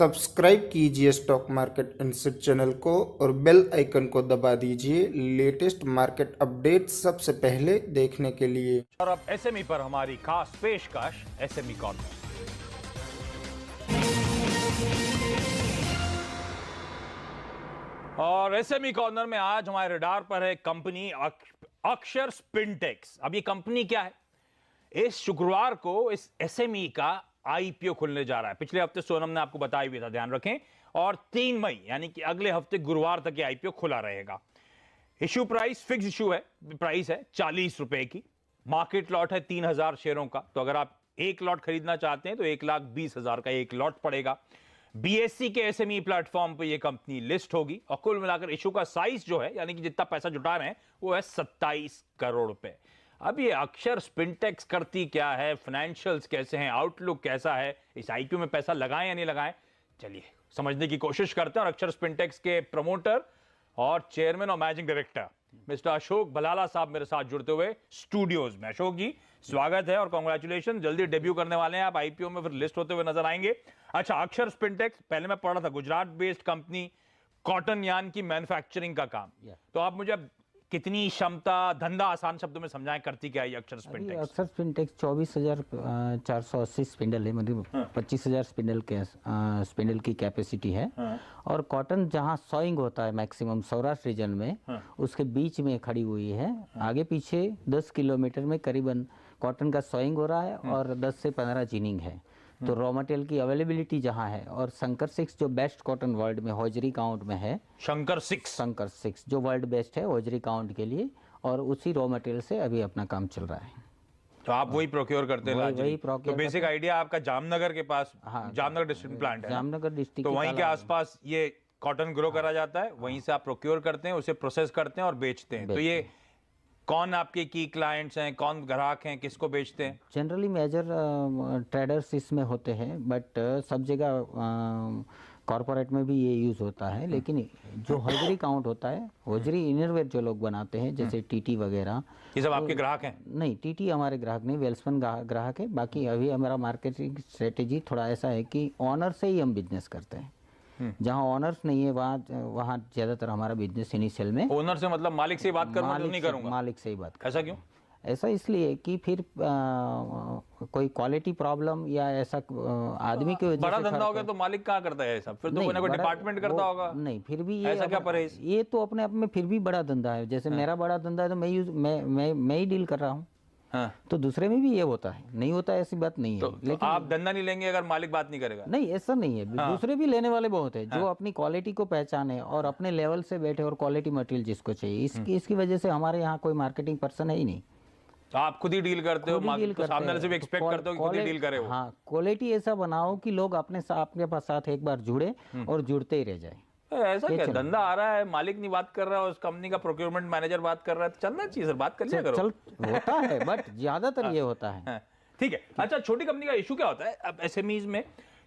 Subscribe कीजिए stock market insight channel को और बेल आइकन को दबा दीजिए लेटेस्ट मार्केट अपडेट सबसे पहले देखने के लिए। और अब एसएमई पर हमारी खास पेशकश एसएमई कॉर्नर। और एसएमई कॉर्नर में आज हमारे रडार पर है कंपनी अक्षर स्पिनटेक्स। अब ये कंपनी क्या है? इस शुक्रवार को इस एसएमई का आईपीओ खुलने जा रहा है। पिछले हफ्ते सोनम ने आपको बताया भी था, ध्यान रखें। और 3 मई यानी कि अगले हफ्ते गुरुवार तक ये आईपीओ खुला रहेगा। इश्यू प्राइस फिक्स इश्यू है, प्राइस है 40 रुपए की। मार्केट लॉट है 3000 शेयरों का। तो अगर आप एक लॉट खरीदना चाहते हैं तो 1,20,000 का एक लॉट पड़ेगा। बीएससी के एसएमई प्लेटफॉर्म पर यह कंपनी लिस्ट होगी और कुल मिलाकर इश्यू का साइज जो है, यानी कि जितना पैसा जुटा रहे हैं, वो है 27 करोड़ रुपए। अब ये अक्षर स्पिनटेक्स करती क्या है, फाइनेंशियल्स कैसे हैं, आउटलुक कैसा है, इस आईपीओ में पैसा लगाएं या नहीं लगाएं, चलिए समझने की कोशिश करते हैं। और अक्षर स्पिनटेक्स के प्रमोटर और चेयरमैन और मैनेजिंग डायरेक्टर मिस्टर अशोक भलाला साहब मेरे साथ जुड़ते हुए स्टूडियोज में। अशोक जी, स्वागत है और कांग्रेचुलेशन, जल्दी डेब्यू करने वाले हैं आप आईपीओ में, फिर लिस्ट होते हुए नजर आएंगे। अच्छा, अक्षर स्पिनटेक्स, पहले मैं पढ़ रहा था, Gujarat based company, cotton yarn की मैन्युफैक्चरिंग का काम। तो आप मुझे कितनी क्षमता, धंधा आसान शब्दों में समझाएं, करती क्या है अक्षर स्पिनटेक्स? अक्षर स्पिनटेक्स 24,480 स्पिंडल है, मतलब 25,000 स्पिंडल की कैपेसिटी है। और कॉटन जहां सॉइंग होता है मैक्सिमम सौराष्ट्र रीजन में, उसके बीच में खड़ी हुई है। आगे पीछे 10 किलोमीटर में करीबन कॉटन का सॉइंग हो रहा है और 10 से 15 जिनिंग है। तो रॉ मटेरियल की अवेलेबिलिटी जहां है, और शंकर 6 जो बेस्ट कॉटन वर्ल्ड में हौजरी काउंट में है, शंकर 6 जो वर्ल्ड बेस्ट है हौजरी काउंट के लिए, और उसी रॉ मटेरियल से अभी अपना काम चल रहा है। तो आप वही प्रोक्योर करते हैं? वही प्रोक्योर। तो बेसिक आइडिया आपका जामनगर के पास, जामनगर डिस्ट्रिक्ट प्लांट है, जामनगर डिस्ट्रिक्ट, तो वहीं के आसपास ये कॉटन ग्रो करा जाता है, वहीं से आप प्रोक्योर करते हैं, उसे प्रोसेस करते हैं और बेचते हैं। तो ये कौन आपके की क्लाइंट्स हैं, कौन ग्राहक हैं, किसको बेचते हैं? जनरली मेजर ट्रेडर्स इसमें होते हैं, बट सब जगह कॉर्पोरेट में भी ये यूज़ होता है। लेकिन जो हौजरी काउंट होता है, हौजरी इनरवेयर जो लोग बनाते हैं, जैसे टीटी वगैरह, ये सब आपके ग्राहक हैं? नहीं, टीटी हमारे ग्राहक नहीं, वेल्समैन ग्राहक है। बाकी अभी हमारा मार्केटिंग स्ट्रेटेजी थोड़ा ऐसा है कि ऑनर से ही हम बिजनेस करते हैं। जहाँ ऑनर्स नहीं है वहाँ ज्यादातर हमारा बिजनेस इनिशियल में। ओनर से मतलब मालिक से बात करूंगा तो नहीं करूंगा? मालिक से ही बात करूंगा। ऐसा क्यों? ऐसा इसलिए कि फिर कोई क्वालिटी प्रॉब्लम या ऐसा आदमी की वजह से बड़ा धंधा हो गया तो मालिक क्या करता है सब? फिर तो कोई ना कोई डिपार्टमेंट करता होगा। नहीं, फिर भी ये ऐसा क्या परहेज? ये तो अपने आप में फिर भी बड़ा धंधा है। जैसे मेरा बड़ा धंधा है तो मैं ही डील कर रहा हूँ। तो दूसरे में भी ये होता है, नहीं होता ऐसी बात नहीं है। तो लेकिन आप धंधा नहीं लेंगे अगर मालिक बात नहीं करेगा? नहीं, ऐसा नहीं है। दूसरे भी लेने वाले बहुत है जो अपनी क्वालिटी को पहचाने और अपने लेवल से बैठे और क्वालिटी मटेरियल जिसको चाहिए। इसकी वजह से हमारे यहाँ कोई मार्केटिंग पर्सन है ही नहीं। तो आप खुद ही डील करते हो, तो सामने वाले से भी एक्सपेक्ट करते हो कि खुद ही डील करे हो? हाँ, क्वालिटी ऐसा बनाओ कि लोग अपने साथ एक बार जुड़े और जुड़ते ही रह जाए। ऐसा क्या धंधा आ रहा है, मालिक नहीं बात कर रहा है, उस कंपनी का प्रोक्योरमेंट मैनेजर बात कर रहा है, तो चलना चाहिए सर, बात कर लिया करो। होता है, बट ज्यादातर ये होता है। ठीक है। अच्छा, छोटी कंपनी का इशू क्या होता है अब एसएमईज में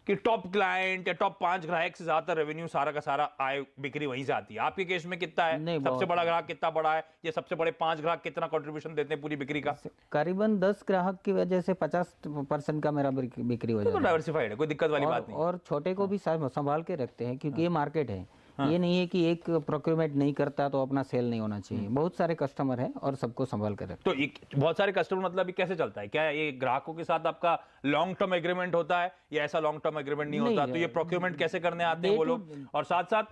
कि टॉप क्लाइंट या टॉप 5 ग्राहक से ज्यादातर रेवेन्यू, सारा का सारा आय बिक्री वहीं से आती है। आपके केस में कितना है? सबसे बड़ा ग्राहक कितना बड़ा है, या सबसे बड़े 5 ग्राहक कितना कंट्रीब्यूशन देते हैं पूरी बिक्री का? करीबन 10 ग्राहक की वजह से 50% का मेरा बिक्री हो जाता है। तो डाइवर्सिफाइड है, कोई दिक्कत वाली बात नहीं। और छोटे को भी संभाल के रखते हैं, क्योंकि ये मार्केट है। ये नहीं है कि एक प्रोक्योरमेंट नहीं करता तो अपना सेल नहीं होना चाहिए। बहुत सारे कस्टमर हैं और सबको संभाल कर रखते हैं। तो बहुत सारे कस्टमर मतलब कैसे चलता है? क्या ये ग्राहकों के साथ आपका लॉन्ग टर्म एग्रीमेंट होता है या ऐसा लॉन्ग टर्म एग्रीमेंट नहीं होता? तो ये प्रोक्योरमेंट कैसे करने आते हैं वो लोग, और साथ साथ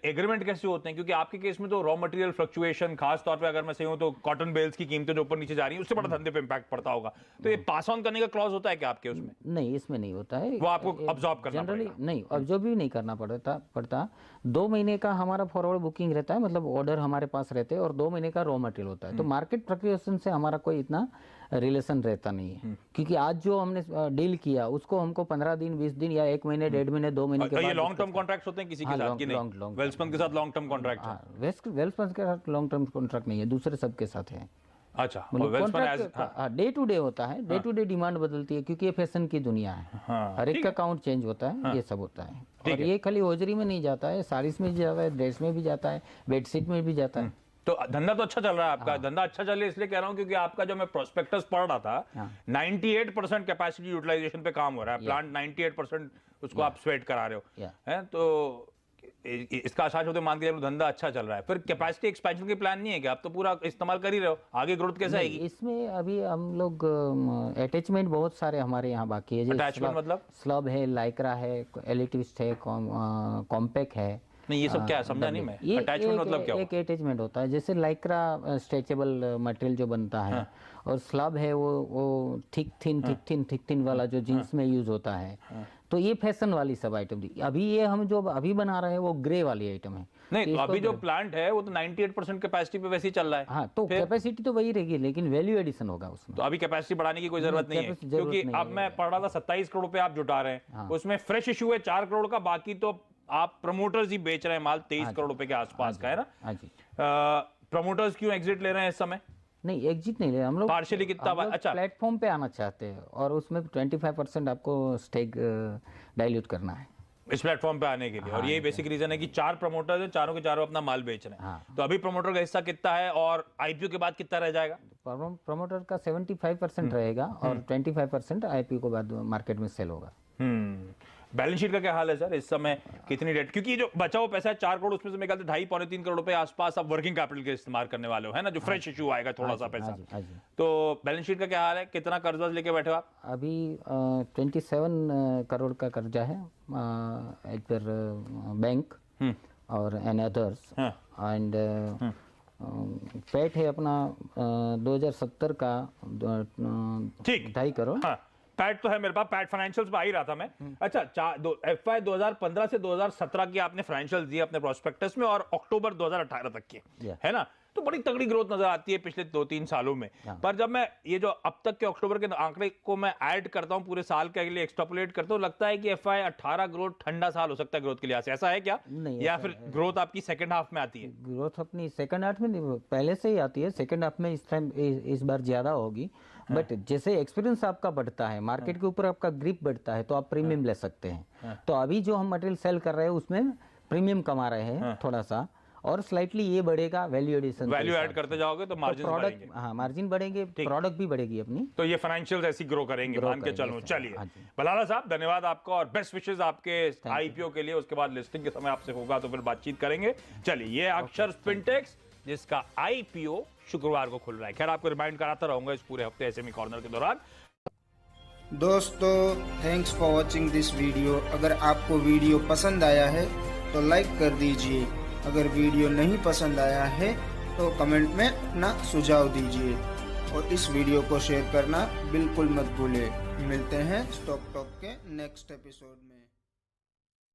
एग्रीमेंट कैसे होते हैं? क्योंकि आपके केस में तो रॉ मटेरियल फ्लक्चुएशन, खास तौर पे अगर मैं सही हूं तो कॉटन बेल्स की कीमतें जो ऊपर नीचे जा रही हैं, उससे बड़ा धंधे पे इंपैक्ट पड़ता होगा। तो ये पास ऑन करने का क्लॉज होता है क्या आपके उसमें? नहीं, इसमें नहीं होता है। वो आपको ऑब्जॉर्व करना जनरली नहीं, ऑब्जॉर्व भी नहीं करना पड़ता। 2 महीने का हमारा फॉरवर्ड बुकिंग रहता है, मतलब ऑर्डर हमारे पास रहते हैं, और 2 महीने का रॉ मटेरियल होता है। तो मार्केट फ्लक्चुएशन से हमारा कोई इतना रिलेशन रहता नहीं है, क्योंकि आज जो हमने डील किया उसको हमको 15 दिन, 20 दिन या 1 महीने, 1.5 महीने, 2 महीने के बाद। ये लॉन्ग टर्म कॉन्ट्रैक्ट होते हैं किसी के साथ कि नहीं? वेल्सपन के साथ लॉन्ग टर्म कॉन्ट्रैक्ट है? वेल्सपन के साथ लॉन्ग टर्म कॉन्ट्रैक्ट नहीं है, दूसरे सबके साथ है। अच्छा, डे टू डे होता है, डे टू डे डिमांड बदलती है, क्योंकि ये फैशन की दुनिया है। हर एक का काउंट चेंज होता है, ये सब होता है। और ये खाली हौजरी में नहीं जाता है, साड़ीज में भी जाता है, ड्रेस में भी जाता है, बेडशीट में भी जाता है। तो धंधा तो अच्छा चल रहा है आपका। धंधा अच्छा चल रहा है इसलिए कह रहा हूं क्योंकि आपका जो मैं प्रोस्पेक्टस पढ़ रहा था 98% कैपेसिटी यूटिलाइजेशन पे काम हो रहा है। प्लांट 98% उसको आप स्वेट करा रहे हो, हैं? तो इसका आसार होते मान के धंधा अच्छा चल रहा है। फिर कैपेसिटी एक्सपेंशन के प्लान नहीं है क्या? आप तो पूरा इस्तेमाल कर ही रहे हो, आगे ग्रोथ कैसे आएगी? इसमें अभी हम लोग अटैचमेंट बहुत सारे हमारे यहाँ बाकी है। अटैचमेंट मतलब स्लब है, लाइक्रा है, एलिटिविस्ट है, कॉम्पैक्ट है। नहीं, ये सब क्या है समझा नहीं मैं। अटैचमेंट मतलब क्या? एक अटैचमेंट होता है, जैसे लाइक्रा स्ट्रेचेबल मटेरियल जो बनता है, और स्लब है वो थिक थिन वाला जो जींस में यूज होता है। तो ये फैशन वाली सब आइटम थी। अभी ये हम जो अभी बना रहे हैं वो ग्रे वाली आइटम है। नहीं, तो अभी जो प्लांट है वो तो 98% कैपेसिटी पे वैसे ही चल रहा है। हाँ, तो कैपेसिटी तो वही रहेगी, लेकिन वैल्यू एडिशन होगा उसमें। तो अभी कैपेसिटी बढ़ाने की कोई जरूरत नहीं है, क्योंकि अब मैं पढ़ रहा था 27 करोड़ रुपए आप जुटा रहे हैं। उसमें फ्रेश इशू है 4 करोड़ का, बाकी तो आप प्रमोटर्स ही बेच रहे हैं माल 23 करोड़ रुपए के आसपास का है ना। प्रमोटर्स क्यों एग्जिट ले रहे हैं इस समय? नहीं, एग्जिट नहीं ले, हम लोग पार्शियली कितना? अच्छा, प्लेटफॉर्म पे आना चाहते हैं और उसमें 25% आपको स्टेक डाइल्यूट करना है इस प्लेटफॉर्म पे आने के लिए। और यही बेसिक रीजन है कि 4 प्रमोटर्स हैं, चारों के चारों अपना माल बेच रहे हैं। तो अभी प्रमोटर का हिस्सा कितना है और आईपीओ के बाद कितना रह जाएगा? प्रमोटर का 75% रहेगा और 25% आईपीओ के बाद मार्केट में सेल होगा। बैलेंस शीट का क्या हाल है सर इस समय? कितनी डेट? क्योंकि जो बचा हुआ पैसा है 4 करोड़, उसमें से मेरे ख्याल से 2.5-3 करोड़ रुपए आसपास आप वर्किंग कैपिटल के इस्तेमाल करने वाले हो, है ना, जो फ्रेश इशू आएगा थोड़ा सा पैसा। तो बैलेंस शीट का क्या हाल है? कितना कर्जा लेके बैठे हो आप? अभी 27 करोड़ का कर्जा है एज पर बैंक और एंड अदर्स। एंड पैट है अपना 2070 का 2.5 करोड़। पैट तो है मेरे पास, पैट फाइनेंशियल्स पे आ ही रहा था मैं। अच्छा, FY 2015 से 2017 की आपने फाइनेंशियल्स दिए अपने प्रोस्पेक्टस में और अक्टूबर 2018 तक के, है ना? तो बड़ी तगड़ी ग्रोथ नजर आती है पिछले 2-3 सालों में। पर जब मैं ये जो अब तक के अक्टूबर के आंकड़े को मैं ऐड करता हूं पूरे साल के लिए, एक्सट्रापोलेट करता हूं, लगता है कि FY 18 ग्रोथ ठंडा साल हो सकता है ग्रोथ के लिहाज से। ऐसा है क्या? नहीं, या फिर ग्रोथ आपकी सेकंड हाफ में आती है? ग्रोथ अपनी सेकंड हाफ में पहले से ही आती है, सेकंड हाफ में इस बार ज्यादा होगी। बट जैसे एक्सपीरियंस आपका बढ़ता है, मार्केट के ऊपर आपका ग्रिप बढ़ता है, तो आप प्रीमियम ले सकते हैं। तो अभी जो हम मटेरियल सेल कर रहे हैं उसमें प्रीमियम कमा रहे हैं थोड़ा सा, और स्लाइटली ये बढ़ेगा वैल्यू एडिशन। वैल्यू ऐड करते जाओगे तो मार्जिन बढ़ेंगे। हाँ, मार्जिन बढ़ेंगे, प्रोडक्ट भी बढ़ेगी अपनी। तो ये फाइनेंशियल्स ऐसी ग्रो करेंगे मान के चलो। चलिए बलाला साहब, धन्यवाद आपका और बेस्ट विशेस आपके आईपीओ के लिए। उसके बाद लिस्टिंग के समय आपसे होगा तो फिर बातचीत करेंगे। चलिए, ये अक्षर स्पिनटेक्स जिसका आईपीओ शुक्रवार को खुल रहा है। खैर, आपको रिमाइंड कराता रहूंगा इस पूरे हफ्ते एसएमई कॉर्नर के दौरान। दोस्तों, thanks for watching this video. अगर आपको वीडियो पसंद आया है तो लाइक कर दीजिए। अगर वीडियो नहीं पसंद आया है तो कमेंट में अपना सुझाव दीजिए और इस वीडियो को शेयर करना बिल्कुल मत भूलें। मिलते हैं स्टॉक टॉक के नेक्स्ट एपिसोड में।